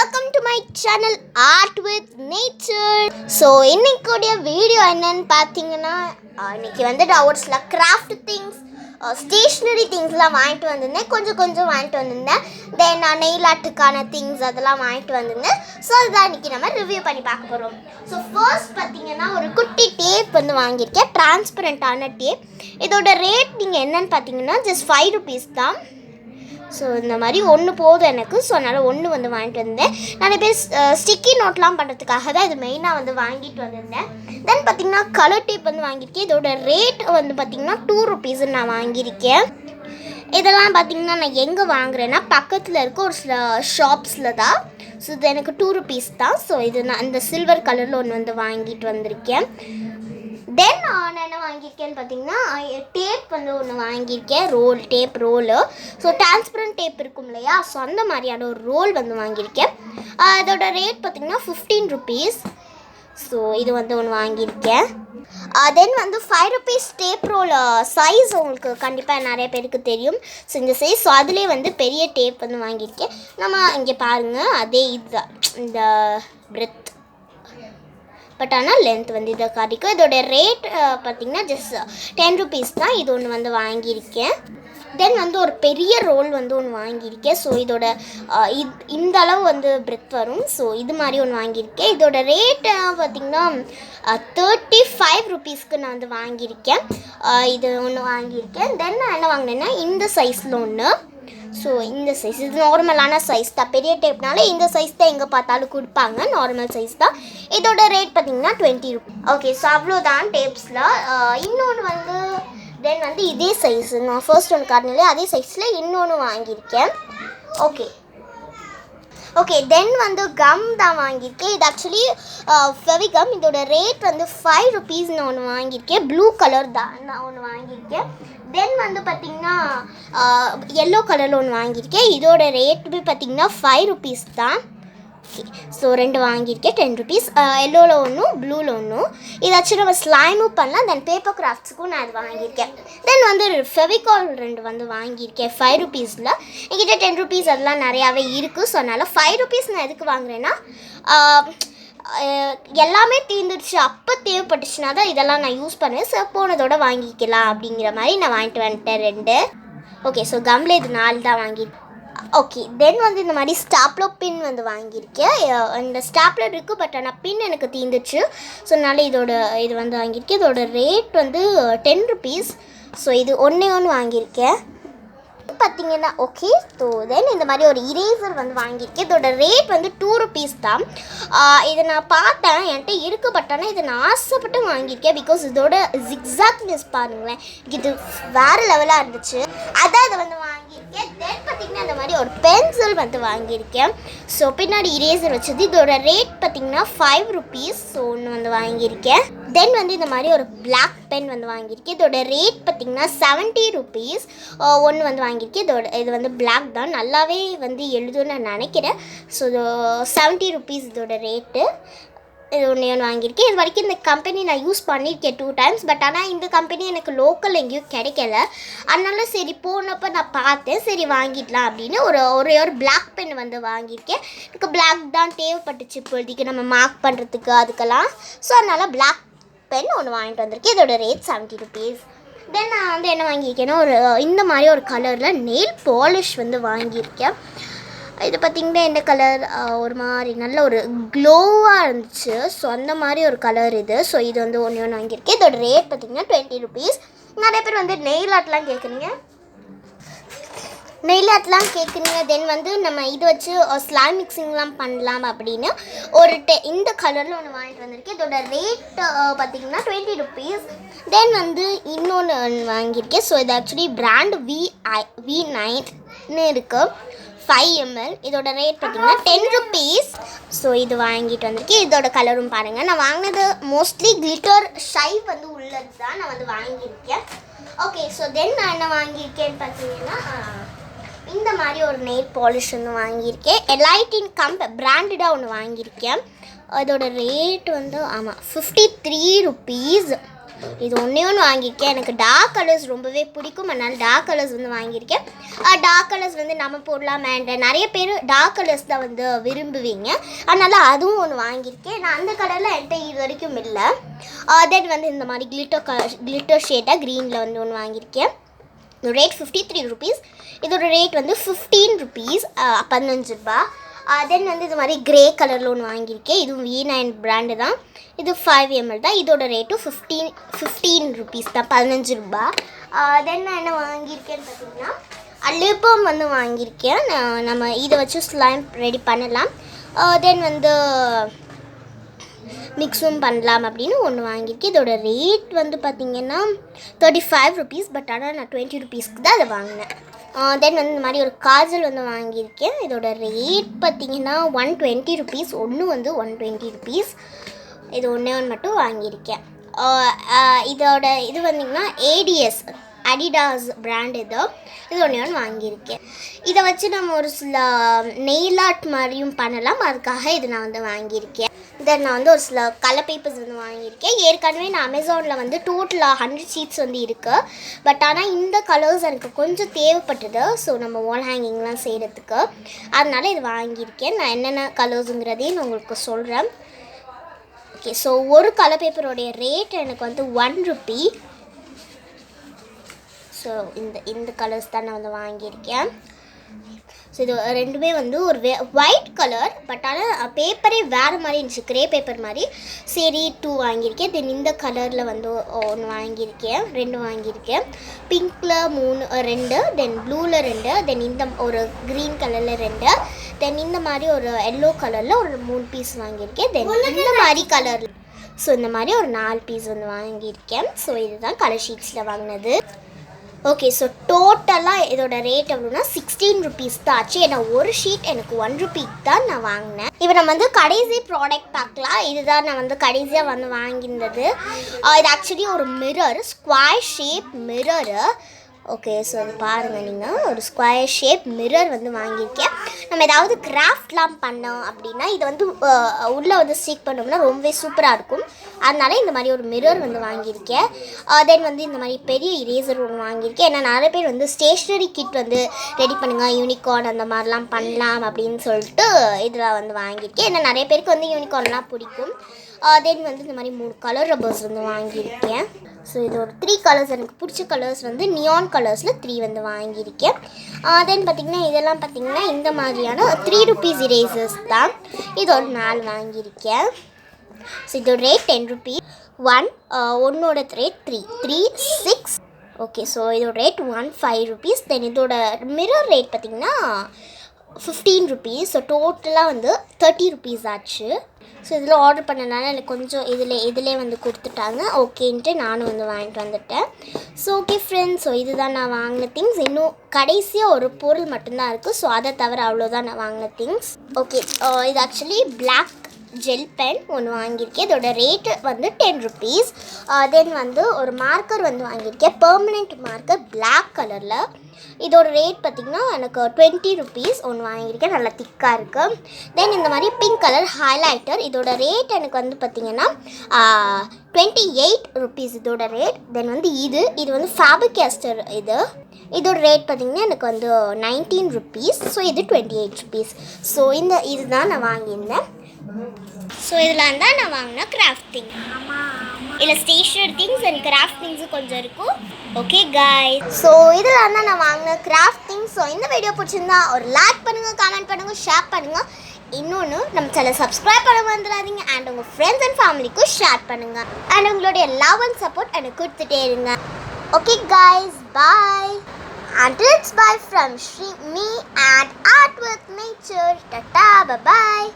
welcome to my channel Art with Nature. So இன்னைக்குடைய video என்னன்னு பார்த்தீங்கன்னா இன்னைக்கு வந்து டவர்ஸ்ல கிராஃப்ட் திங்ஸ் ஸ்டேஷ்னரி திங்ஸ்லாம் வாங்கிட்டு வந்திருந்தேன். கொஞ்சம் வாங்கிட்டு வந்திருந்தேன். தென் நெயில் ஆர்ட்டுக்கான திங்ஸ் அதெல்லாம் வாங்கிட்டு வந்திருந்தேன். ஸோ அதுதான் இன்னைக்கு நம்ம ரிவ்யூ பண்ணி பார்க்க போகிறோம். ஸோ ஃபர்ஸ்ட் பார்த்தீங்கன்னா ஒரு குட்டி டேப் வந்து வாங்கியிருக்கேன், டிரான்ஸ்பரண்டான டேப். இதோட ரேட் நீங்கள் என்னன்னு பார்த்தீங்கன்னா ஜஸ்ட் 5 rupees தான். ஸோ இந்த மாதிரி ஒன்று போதும் எனக்கு. ஸோ அதனால் ஒன்று வந்து வாங்கிட்டு வந்தேன். நிறைய பேர் ஸ்டிக்கி நோட்லாம் பண்ணுறதுக்காக தான் இது மெயினாக வந்து வாங்கிட்டு வந்திருந்தேன். தென் பார்த்திங்கன்னா கலர் டேப் வந்து வாங்கியிருக்கேன். இதோட ரேட் வந்து பார்த்திங்கன்னா 2 rupees நான் வாங்கியிருக்கேன். இதெல்லாம் பார்த்திங்கன்னா நான் எங்கே வாங்குறேன்னா பக்கத்தில் இருக்க ஒரு சில ஷாப்ஸில் தான். ஸோ இது எனக்கு 2 rupees தான். ஸோ இது நான் இந்த சில்வர் கலரில் ஒன்று வந்து வாங்கிட்டு வந்திருக்கேன். தென் நான் என்ன வாங்கியிருக்கேன்னு பார்த்தீங்கன்னா டேப் வந்து ஒன்று வாங்கியிருக்கேன், tape roll. So transparent tape இருக்கும் இல்லையா, ஸோ அந்த மாதிரியான ஒரு ரோல் வந்து வாங்கியிருக்கேன். அதோட ரேட் பார்த்திங்கன்னா 15 rupees. ஸோ இது வந்து ஒன்று வாங்கியிருக்கேன். தென் வந்து 5 rupees டேப் ரோல் சைஸ் உங்களுக்கு கண்டிப்பாக நிறைய பேருக்கு தெரியும். ஸோ இந்த சைஸ், ஸோ அதிலே வந்து பெரிய டேப் வந்து வாங்கியிருக்கேன். நம்ம இங்கே பாருங்கள், அதே இதுதான் இந்த பிரெத், பட் ஆனால் லென்த் வந்து இதை காட்டிக்கும். இதோட ரேட் பார்த்திங்கன்னா ஜஸ்ட் 10 rupees தான். இது ஒன்று வந்து வாங்கியிருக்கேன். தென் வந்து ஒரு பெரிய ரோல் வந்து ஒன்று வாங்கியிருக்கேன். ஸோ இதோட இந்த அளவு வந்து பிரெத் வரும். ஸோ இது மாதிரி ஒன்று வாங்கியிருக்கேன். இதோட ரேட் பார்த்திங்கன்னா 35 rupeesக்கு நான் வந்து வாங்கியிருக்கேன். இது ஒன்று வாங்கியிருக்கேன். தென் நான் என்ன வாங்கினேன்னா இந்த சைஸில் ஒன்று. ஸோ இந்த சைஸ் இது நார்மலான சைஸ் தான். பெரிய டேப்னால இந்த சைஸ் தான் எங்கே பார்த்தாலும் கொடுப்பாங்க, நார்மல் சைஸ் தான். இதோட ரேட் பார்த்திங்கன்னா 20 rupees. ஓகே, ஸோ அவ்வளோதான் டேப்ஸில். இன்னொன்று வந்து தென் வந்து இதே சைஸு நான் ஃபர்ஸ்ட் ஒன்று காட்டினாலே அதே சைஸில் இன்னொன்று வாங்கியிருக்கேன். ஓகே தென் வந்து கம் தான் வாங்கியிருக்கேன். இது ஆக்சுவலி ஃபெவிகம். இதோட ரேட் வந்து 5 rupees நான் ஒன்று வாங்கியிருக்கேன். ப்ளூ கலர் தான் நான் ஒன்று வாங்கியிருக்கேன். தென் வந்து பார்த்திங்கன்னா எல்லோ கலரில் ஒன்று வாங்கியிருக்கேன். இதோட ரேட் போய் பார்த்திங்கன்னா 5 rupees தான். ஸோ 2 வாங்கியிருக்கேன், 10 rupees. எல்லோவில் ஒன்றும் ப்ளூவில் ஒன்றும். இதாச்சும் நம்ம ஸ்லைமும் பண்ணலாம். தென் பேப்பர் கிராஃப்ட்ஸுக்கும் நான் இது வாங்கியிருக்கேன். தென் வந்து ஃபெவிகால் 2 வந்து வாங்கியிருக்கேன் 5 rupeesல. என்கிட்ட 10 rupees அதெல்லாம் நிறையாவே இருக்குது. ஸோ அதனால் 5 rupees நான் எதுக்கு வாங்குறேன்னா எல்லாமே தீர்ந்துடுச்சு, அப்போ தேவைப்பட்டுச்சுன்னா தான் இதெல்லாம் நான் யூஸ் பண்ணுவேன். ஸோ போனதோட வாங்கிக்கலாம் அப்படிங்கிற மாதிரி நான் வாங்கிட்டு வந்துட்டேன் 2. ஓகே, ஸோ கம்மில் இது 4 தான் வாங்கியிருக்கேன். ஓகே தென் வந்து இந்த மாதிரி ஸ்டாப்லர் பின் வந்து வாங்கியிருக்கேன். இந்த ஸ்டாப்லர் இருக்குது, பட் ஆனால் பின் எனக்கு தீர்ந்துச்சு. ஸோ அதனால் இது வந்து வாங்கியிருக்கேன். இதோட ரேட் வந்து 10 rupees. ஸோ இது ஒன்று வாங்கியிருக்கேன் பார்த்திங்கன்னா. ஓகே, ஸோ தென் இந்த மாதிரி ஒரு இரேசர் வந்து வாங்கியிருக்கேன். இதோட ரேட் வந்து 2 rupees தான். இதை நான் பார்த்தேன், என்கிட்ட இருக்கு, பட் ஆனால் இதை நான் ஆசைப்பட்டு வாங்கியிருக்கேன். பிகாஸ் இதோட ஜிக்ஸாக்னஸ் பாருங்களேன், இது வேறு லெவலாக இருந்துச்சு. அதான் இதை வந்து வாங்கியிருக்கேன். தென் பார்த்திங்கன்னா இந்த மாதிரி ஒரு பென்சில் வந்து வாங்கியிருக்கேன். ஸோ பின்னாடி இரேசர் வச்சது. இதோட ரேட் பார்த்திங்கன்னா 5 rupees. ஸோ ஒன்று வந்து வாங்கியிருக்கேன். தென் வந்து இந்த மாதிரி ஒரு பிளாக் பென் வந்து வாங்கியிருக்கேன். இதோட ரேட் பார்த்திங்கன்னா 70 rupees. ஒன்று வந்து வாங்கியிருக்கேன். இது வந்து பிளாக் தான், நல்லாவே வந்து எழுதுன்னு நான் நினைக்கிறேன். ஸோ 70 rupees இதோட ரேட்டு. இது ஒன்று வாங்கியிருக்கேன். இது வரைக்கும் இந்த கம்பெனி நான் யூஸ் பண்ணியிருக்கேன் 2 times. பட் ஆனால் இந்த கம்பெனி எனக்கு லோக்கல் எங்கேயும் கிடைக்கல. அதனால சரி போனப்போ நான் பார்த்தேன், சரி வாங்கிடலாம் அப்படின்னு ஒரே ஒரு பிளாக் பென் வந்து வாங்கியிருக்கேன். எனக்கு பிளாக் தான் தேவைப்பட்டுச்சு இப்போதைக்கு நம்ம மார்க் பண்ணுறதுக்கு அதுக்கெல்லாம். ஸோ அதனால் பிளாக் பென் ஒன்று வாங்கிட்டு வந்திருக்கேன். இதோட ரேட் 70 rupees. தென் நான் வந்து என்ன வாங்கியிருக்கேன்னா இந்த மாதிரி ஒரு கலரில் நெயில் பாலிஷ் வந்து வாங்கியிருக்கேன். இது பார்த்திங்கன்னா என்ன கலர், ஒரு மாதிரி நல்ல ஒரு க்ளோவாக இருந்துச்சு. ஸோ அந்த மாதிரி ஒரு கலர் இது. ஸோ இது வந்து ஒன்று வாங்கியிருக்கேன். இதோட ரேட் பார்த்திங்கன்னா 20 rupees. நிறைய பேர் வந்து நெயில் ஆர்ட்லாம் கேட்குறீங்க. தென் வந்து நம்ம இது வச்சு ஸ்லைம் மிக்சிங்லாம் பண்ணலாம் அப்படின்னு இந்த கலரில் ஒன்று வாங்கிட்டு வந்திருக்கேன். இதோட ரேட் பார்த்திங்கன்னா 20 rupees. தென் வந்து இன்னொன்று வாங்கியிருக்கேன். ஸோ இது ஆக்சுவலி பிராண்ட் V9ன்னு இருக்குது, 5 ml. இதோட ரேட் பார்த்திங்கன்னா 10 rupees. ஸோ இது வாங்கிட்டு வந்திருக்கேன். இதோட கலரும் பாருங்கள். நான் வாங்கினது மோஸ்ட்லி கிளிட்டர் ஷை வந்து உள்ளது தான் நான் வந்து வாங்கியிருக்கேன். ஓகே, ஸோ தென் நான் என்ன வாங்கியிருக்கேன்னு பார்த்தீங்கன்னா இந்த மாதிரி ஒரு நெயில் பாலிஷ் ஒன்று வாங்கியிருக்கேன். எலைட்டின் பிராண்டடாக ஒன்று வாங்கியிருக்கேன். அதோட ரேட் வந்து 53 rupees. இது ஒன்று வாங்கியிருக்கேன். எனக்கு டார்க் கலர்ஸ் ரொம்பவே பிடிக்கும், அதனால் டார்க் கலர்ஸ் வந்து வாங்கியிருக்கேன். டார்க் கலர்ஸ் வந்து நம்ம போடலாம், அண்ட் நிறைய பேர் டார்க் கலர்ஸ் தான் வந்து விரும்புவீங்க, அதனால் அதுவும் ஒன்று வாங்கியிருக்கேன். நான் அந்த கலரில் என்கிட்ட இது வரைக்கும் இல்லை. தென் வந்து இந்த மாதிரி கிளிட்டர் ஷேட்டாக க்ரீனில் வந்து ஒன்று வாங்கியிருக்கேன். இதோட ரேட் 53 rupees. இதோட ரேட் வந்து 15 rupees, 15 ரூபாய். தென் வந்து இது மாதிரி கிரே கலரில் ஒன்று வாங்கியிருக்கேன். இதுவும் V9 பிராண்டு தான். இது 5 ml தான். இதோட ரேட்டும் 15 rupees தான், 15 ரூபாய். தென் நான் என்ன வாங்கியிருக்கேன்னு பார்த்தீங்கன்னா லிப்பம் வந்து வாங்கியிருக்கேன். நம்ம இதை வச்சு ஸ்லைம் ரெடி பண்ணலாம். தென் வந்து மிக்ஸும் பண்ணலாம் அப்படின்னு ஒன்று வாங்கியிருக்கேன். இதோட ரேட் வந்து பார்த்திங்கன்னா 35 rupees, பட் ஆனால் நான் 20 rupeesக்கு தான் அதை வாங்கினேன். தென் வந்து இந்த மாதிரி ஒரு காஜல் வந்து வாங்கியிருக்கேன். இதோட ரேட் பார்த்திங்கன்னா 120 rupees. ஒன்று வந்து 120 rupees. இது ஒன்று மட்டும் வாங்கியிருக்கேன். இதோட இது வந்திங்கன்னா அடிடாஸ் பிராண்ட். இது ஒன்று வாங்கியிருக்கேன். இதை வச்சு நம்ம ஒரு சில நெயில் ஆர்ட் மாதிரியும் பண்ணலாம், அதுக்காக இது நான் வந்து வாங்கியிருக்கேன். தென் நான் வந்து ஒரு சில கலர் பேப்பர்ஸ் வந்து வாங்கியிருக்கேன். ஏற்கனவே நான் அமேசானில் வந்து டோட்டலாக 100 sheets வந்து இருக்குது, பட் ஆனால் இந்த கலர்ஸ் எனக்கு கொஞ்சம் தேவைப்பட்டது. ஸோ நம்ம வால் ஹேங்கிங்லாம் செய்கிறதுக்கு, அதனால் இது வாங்கியிருக்கேன். நான் என்னென்ன கலர்ஸுங்கிறதையும் நான் உங்களுக்கு சொல்கிறேன். ஓகே, ஸோ ஒரு கலர் பேப்பரோடைய ரேட் எனக்கு வந்து 1 rupee. ஸோ இந்த கலர்ஸ் தான் நான் வந்து வாங்கியிருக்கேன். ஸோ இது ரெண்டுமே வந்து ஒரு ஒயிட் கலர், பட் ஆனால் பேப்பரே வேறு மாதிரி இருந்துச்சு, கிரே பேப்பர் மாதிரி. சரி 2 வாங்கியிருக்கேன். தென் இந்த கலரில் வந்து 1 வாங்கியிருக்கேன், 2 வாங்கியிருக்கேன். பிங்க்கில் 2, தென் ப்ளூவில் 2, தென் இந்த ஒரு க்ரீன் கலரில் 2, தென் இந்த மாதிரி ஒரு எல்லோ கலரில் ஒரு 3 பீஸ் வாங்கியிருக்கேன். தென் இந்த மாதிரி கலரில் ஸோ இந்த மாதிரி ஒரு 4 பீஸ் வந்து வாங்கியிருக்கேன். ஸோ இதுதான் கலர் ஷீட்ஸில் வாங்கினது. ஓகே, ஸோ டோட்டலாக இதோட ரேட் எவ்வளோனா 16 rupees தான் ஆச்சு. ஏன்னா ஒரு ஷீட் எனக்கு 1 rupee தான் நான் வாங்கினேன். இப்போ நம்ம வந்து கடைசி ப்ராடக்ட் பார்க்கலாம். இதுதான் நான் வந்து கடைசியாக வந்து வாங்கியிருந்தது. இது ஆக்சுவலி ஒரு mirror, square shape mirror. Okay, so அது பாருங்கள், நீங்கள் ஒரு ஸ்கொயர் ஷேப் மிரர் வந்து வாங்கியிருக்கேன். நம்ம ஏதாவது கிராஃப்ட்லாம் பண்ணோம் அப்படின்னா இது வந்து உள்ளே வந்து ஸ்டிக் பண்ணோம்னா ரொம்பவே சூப்பராக இருக்கும். அதனால இந்த மாதிரி ஒரு மிரர் வந்து வாங்கியிருக்கேன். தென் வந்து இந்த மாதிரி பெரிய இரேசர் ஒன்று வாங்கியிருக்கேன். ஏன்னா நிறைய பேர் வந்து ஸ்டேஷ்னரி கிட் வந்து ரெடி பண்ணுங்கள், யூனிகார்ன் அந்த மாதிரிலாம் பண்ணலாம் அப்படின்னு சொல்லிட்டு இதில் வந்து வாங்கியிருக்கேன். ஏன்னா நிறைய பேருக்கு வந்து யூனிகார்ன்லாம் பிடிக்கும். தென் வந்து இந்த மாதிரி 3 கலர் ரப்பர்ஸ் வந்து வாங்கியிருக்கேன். ஸோ இது ஒரு 3 கலர்ஸ், எனக்கு பிடிச்ச கலர்ஸ் வந்து நியான் கலர்ஸில் 3 வந்து வாங்கியிருக்கேன். தென் பார்த்திங்கன்னா இதெல்லாம் பார்த்திங்கன்னா இந்த மாதிரியான 3 rupees இரேசர்ஸ் தான். இது ஒரு 4 வாங்கியிருக்கேன். ஸோ இதோட ரேட் 10 rupees. ஒன்னோட ரேட் 3, 6. ஓகே, ஸோ இதோட ரேட் 15 rupees. தென் இதோட மிரர் ரேட் பார்த்திங்கன்னா 15 rupees. ஸோ டோட்டலாக வந்து 30 rupees ஆச்சு. ஸோ இதில் ஆர்டர் பண்ணனால எனக்கு கொஞ்சம் இதிலே வந்து கொடுத்துட்டாங்க. ஓகேன்ட்டு நானும் வந்து வாங்கிட்டு வந்துட்டேன். ஸோ ஓகே ஃப்ரெண்ட்ஸ், ஸோ இதுதான் நான் வாங்கின திங்ஸ். இன்னும் கடைசியாக ஒரு பொருள் மட்டும்தான் இருக்குது. ஸோ அதை தவிர அவ்வளோதான் நான் வாங்கின திங்ஸ். ஓகே, இது ஆக்சுவலி பிளாக் ஜெல் பென் ஒன்று வாங்கியிருக்கேன். இதோட ரேட்டு வந்து 10 rupees. தென் வந்து ஒரு மார்க்கர் வந்து வாங்கியிருக்கேன், பெர்மனெண்ட் மார்க்கர் பிளாக் கலரில். இதோட ரேட் பார்த்திங்கன்னா எனக்கு 20 rupees ஒன்று வாங்கியிருக்கேன், நல்லா திக்காக இருக்குது. தென் இந்த மாதிரி பிங்க் கலர் ஹைலைட்டர். இதோட ரேட் எனக்கு வந்து பார்த்திங்கன்னா 28 rupees இதோட ரேட். தென் வந்து இது வந்து ஃபேப்ரிக் கேஸ்டர். இதோட ரேட் பார்த்திங்கன்னா எனக்கு வந்து 19 rupees. ஸோ இது 28 rupees. ஸோ இதுதான் நான் வாங்கியிருந்தேன். ஸோ இதில் தான் நான் வாங்கினேன் கிராஃப்ட் திங். இல்லை ஸ்டேஷ்னரி திங்ஸ் அண்ட் கிராஃப்ட் திங்ஸும் கொஞ்சம் இருக்கும். ஓகே காய்ஸ், ஸோ இதில் தான் நான் வாங்கின கிராஃப்ட் திங்ஸ். ஸோ இந்த வீடியோ பிடிச்சிருந்தா ஒரு லைக் பண்ணுங்கள், கமெண்ட் பண்ணுங்கள், ஷேர் பண்ணுங்கள். இன்னொன்று நம்ம சேனல் சப்ஸ்கிரைப் பண்ண வந்துடாதீங்க. அண்ட் உங்கள் ஃப்ரெண்ட்ஸ் அண்ட் ஃபேமிலிக்கும் ஷேர் பண்ணுங்கள். அண்ட் உங்களுடைய லவ் அண்ட் சப்போர்ட் எனக்கு கொடுத்துட்டே இருங்க. Okay guys, bye. And it's bye from me and Art with Nature. Tata, bye-bye.